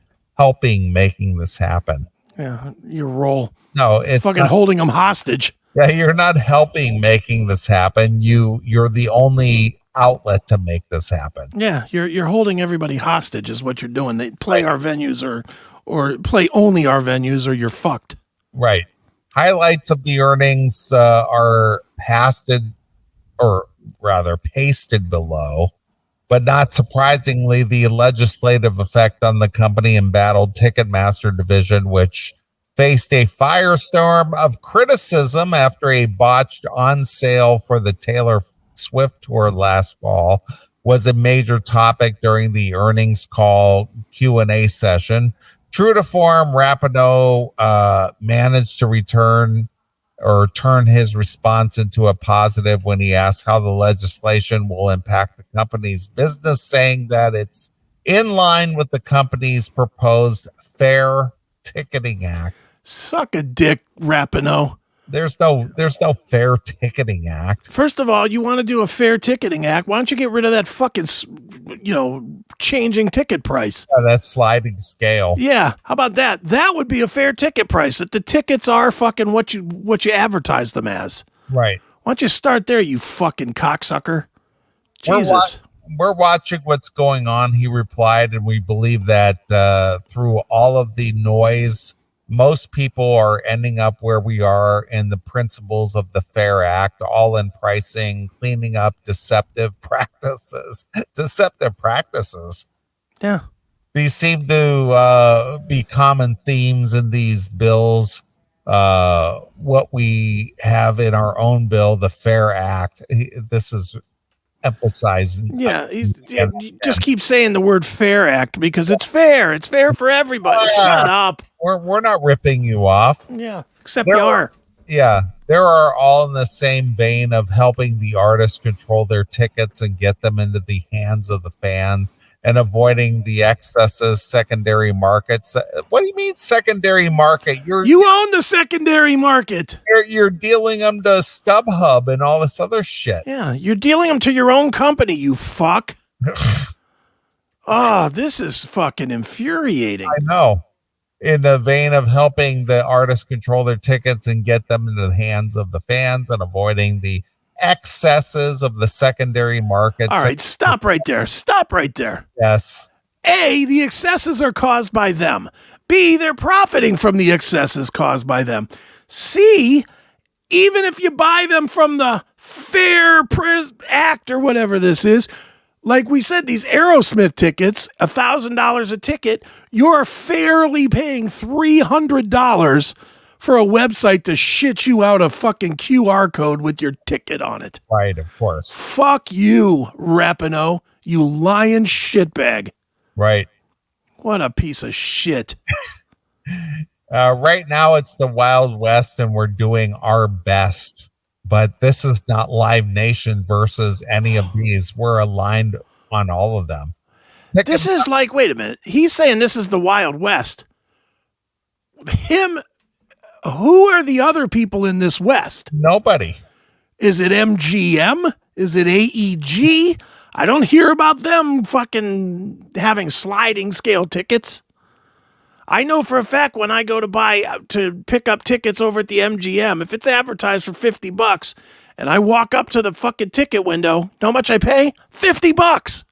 making this happen. Yeah, your role. No, it's fucking holding them hostage. Yeah, you're not helping making this happen. You're the only outlet to make this happen. Yeah, you're holding everybody hostage is what you're doing. They play our venues or play only our venues or you're fucked. Right. Highlights of the earnings are pasted, or rather pasted below. But not surprisingly, the legislative effect on the company embattled Ticketmaster division, which faced a firestorm of criticism after a botched on sale for the Taylor Swift tour last fall was a major topic during the earnings call Q&A session. True to form, Rapinoe managed to turn his response into a positive when he asked how the legislation will impact the company's business, saying that it's in line with the company's proposed Fair Ticketing Act. Suck a dick, Rapinoe. There's no Fair Ticketing Act. First of all, you want to do a fair ticketing act? Why don't you get rid of that fucking, changing ticket price? That sliding scale. Yeah, how about that? That would be a fair ticket price. That the tickets are fucking what you advertise them as. Right. Why don't you start there, you fucking cocksucker? Jesus. We're watching what's going on, he replied, and we believe that through all of the noise, most people are ending up where we are in the principles of the Fair Act, all in pricing, cleaning up deceptive practices. Yeah. These seem to be common themes in these bills. What we have in our own bill, the Fair Act, this is emphasizing. Yeah, you just keep saying the word Fair Act because it's fair. It's fair for everybody. Shut up. We're not ripping you off. Yeah, except you are. Yeah, there are all in the same vein of helping the artists control their tickets and get them into the hands of the fans and avoiding the excesses, secondary markets. What do you mean secondary market? You own the secondary market. You're dealing them to StubHub and all this other shit. Yeah, you're dealing them to your own company, you fuck. Oh, this is fucking infuriating. I know. In the vein of helping the artists control their tickets and get them into the hands of the fans and avoiding the excesses of the secondary markets. All right, stop right there. Stop right there. Yes. A, the excesses are caused by them. B, they're profiting from the excesses caused by them. C, even if you buy them from the Fair Act or whatever this is, like we said, these Aerosmith tickets, $1,000 a ticket, you're fairly paying $300 for a website to shit you out a fucking QR code with your ticket on it. Right, of course. Fuck you, Rapinoe, you lying shitbag. Right. What a piece of shit. Right now, it's the Wild West, and we're doing our best. But this is not Live Nation versus any of these. We're aligned on all of them. This is like, wait a minute. He's saying this is the Wild West. Who are the other people in this West? Nobody. Is it MGM? Is it AEG? I don't hear about them fucking having sliding scale tickets. I know for a fact when I go to pick up tickets over at the MGM, if it's advertised for $50 and I walk up to the fucking ticket window, know how much I pay? $50.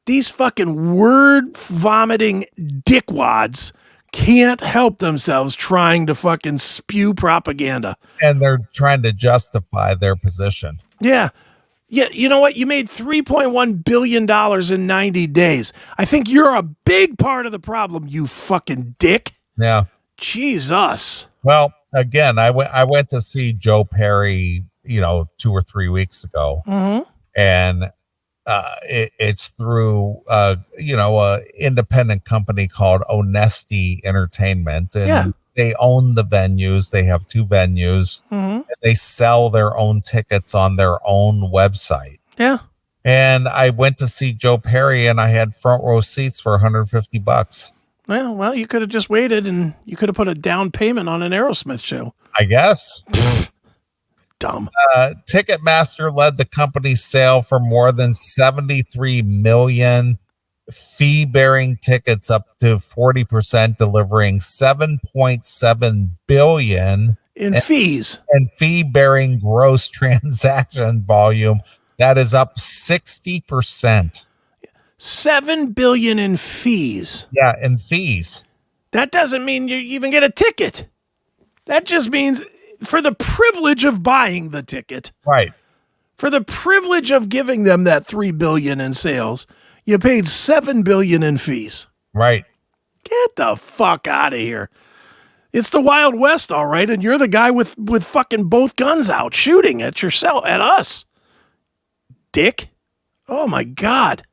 These fucking word vomiting dickwads can't help themselves trying to fucking spew propaganda. And they're trying to justify their position. Yeah. Yeah, you know what? You made $3.1 billion in 90 days. I think you're a big part of the problem, you fucking dick. Yeah. Jesus. Well, again, I went to see Joe Perry, 2 or 3 weeks ago. Mm-hmm. And it's through, a independent company called Onesti Entertainment. And they own the venues. They have 2 venues. Mm-hmm. They sell their own tickets on their own website. Yeah. And I went to see Joe Perry and I had front row seats for $150. Well, you could have just waited and you could have put a down payment on an Aerosmith show. I guess. Dumb. Ticketmaster led the company's sale for more than 73 million fee-bearing tickets, up to 40%, delivering 7.7 billion in fees and fee-bearing gross transaction volume. That is up 60%. 7 billion in fees. Yeah, in fees. That doesn't mean you even get a ticket. That just means for the privilege of buying the ticket, Right. for the privilege of giving them that $3 billion in sales, you paid $7 billion in fees. Right. Get the fuck out of here. It's the Wild West, all right, and you're the guy with fucking both guns out shooting at yourself, at us. Dick. Oh my God.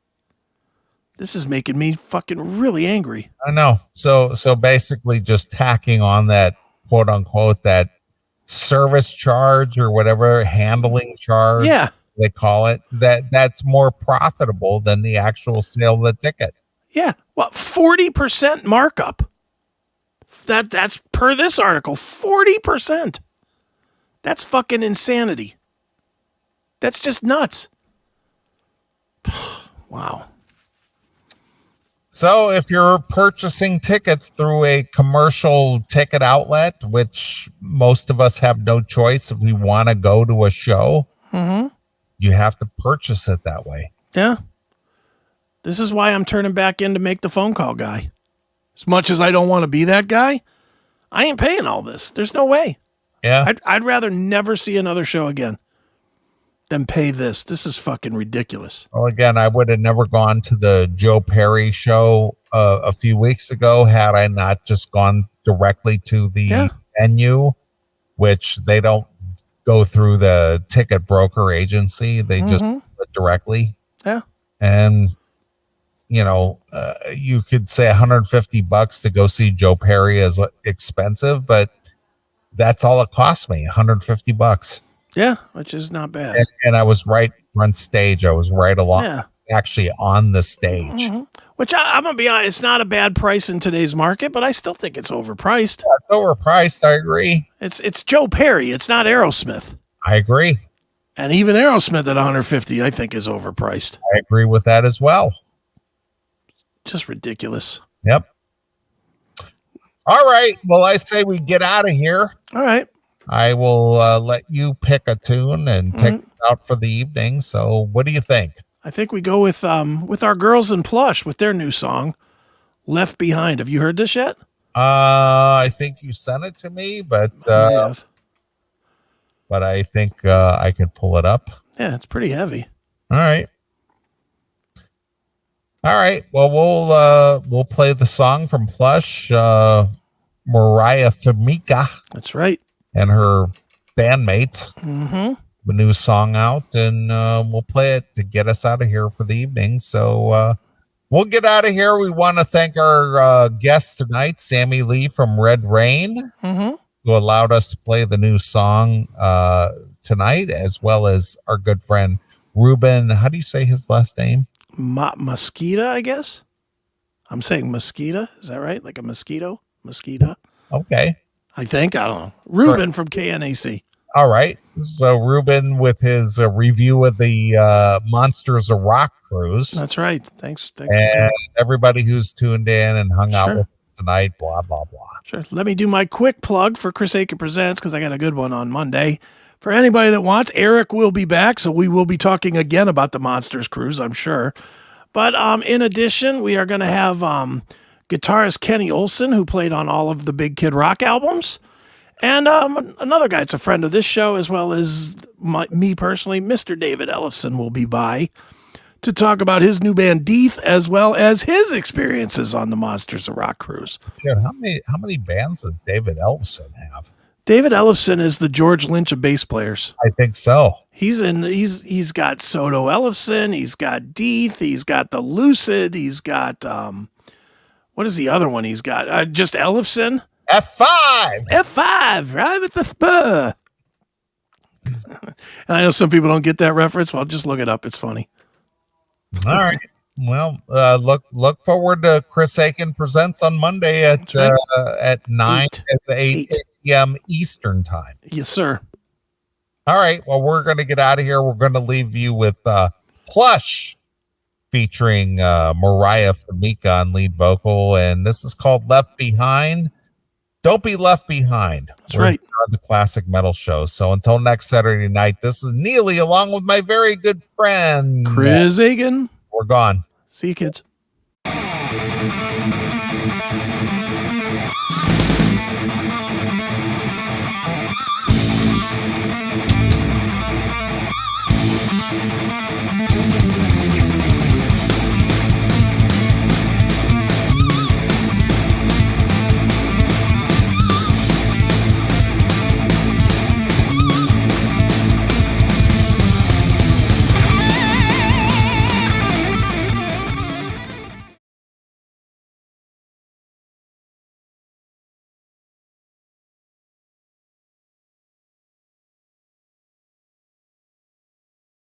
This is making me fucking really angry. I know. So basically just tacking on that quote unquote that service charge or whatever handling charge they call it, that's more profitable than the actual sale of the ticket. Yeah. Well, 40% markup. That's per this article, 40%. That's fucking insanity. That's just nuts. Wow. So if you're purchasing tickets through a commercial ticket outlet, which most of us have no choice if we want to go to a show, you have to purchase it that way. Yeah. This is why I'm turning back in to make the phone call guy. As much as I don't want to be that guy, I ain't paying all this. There's no way. Yeah. I'd rather never see another show again than pay this. This is fucking ridiculous. Well, again, I would have never gone to the Joe Perry show a few weeks ago had I not just gone directly to the venue, which they don't go through the ticket broker agency. They just do it directly. Yeah. And, you know, you could say $150 to go see Joe Perry is expensive, but that's all it cost me, $150. Yeah, which is not bad. And I was right front stage. I was right along, actually on the stage. Which I'm going to be honest, it's not a bad price in today's market, but I still think it's overpriced. Yeah, it's overpriced. I agree. It's Joe Perry. It's not Aerosmith. I agree. And even Aerosmith at $150, I think, is overpriced. I agree with that as well. Just ridiculous. Yep. All right. Well, I say we get out of here. All right. I will let you pick a tune and take it out for the evening. So what do you think? I think we go with our girls in Plush with their new song, Left Behind. Have you heard this yet? I think you sent it to me, but I think I could pull it up. Yeah, it's pretty heavy. All right. Well, we'll play the song from Plush, Mariah Famika. That's right. And her bandmates. The new song out, and we'll play it to get us out of here for the evening. So we'll get out of here. We want to thank our guest tonight, Sammy Lee from Red Rain, who allowed us to play the new song tonight, as well as our good friend Ruben. How do you say his last name? Mosquito, I guess. I'm saying mosquito. Is that right? Like a mosquito? Mosquito. Okay. I think. I don't know. Ruben from KNAC. All right. So Ruben with his review of the Monsters of Rock cruise. That's right. Thanks. And everybody who's tuned in and hung out with us tonight, blah, blah, blah. Sure. Let me do my quick plug for Chris Aiken Presents, because I got a good one on Monday. For anybody that wants, Eric will be back, so we will be talking again about the Monsters cruise, I'm sure. But in addition, we are going to have guitarist Kenny Olson, who played on all of the Big Kid Rock albums. And another guy, it's a friend of this show, as well as me personally, Mr. David Ellefson will be by to talk about his new band Deeth, as well as his experiences on the Monsters of Rock cruise. Sure. How many bands does David Ellefson have? David Ellefson is the George Lynch of bass players. I think so. He's got Soto Ellefson, he's got Deeth, he's got the Lucid, he's got what is the other one he's got? Just Ellefson. F5, right with the spur. And I know some people don't get that reference. Well, just look it up. It's funny. All right. Well, look forward to Chris Aiken Presents on Monday at 8 p.m. Eastern time. Yes, sir. All right. Well, we're going to get out of here. We're going to leave you with Plush featuring Mariah Famika on lead vocal, and this is called Left Behind. Don't be left behind. That's right. On the Classic Metal Show. So until next Saturday night, this is Neely along with my very good friend Chris Aiken. We're gone. See you, kids.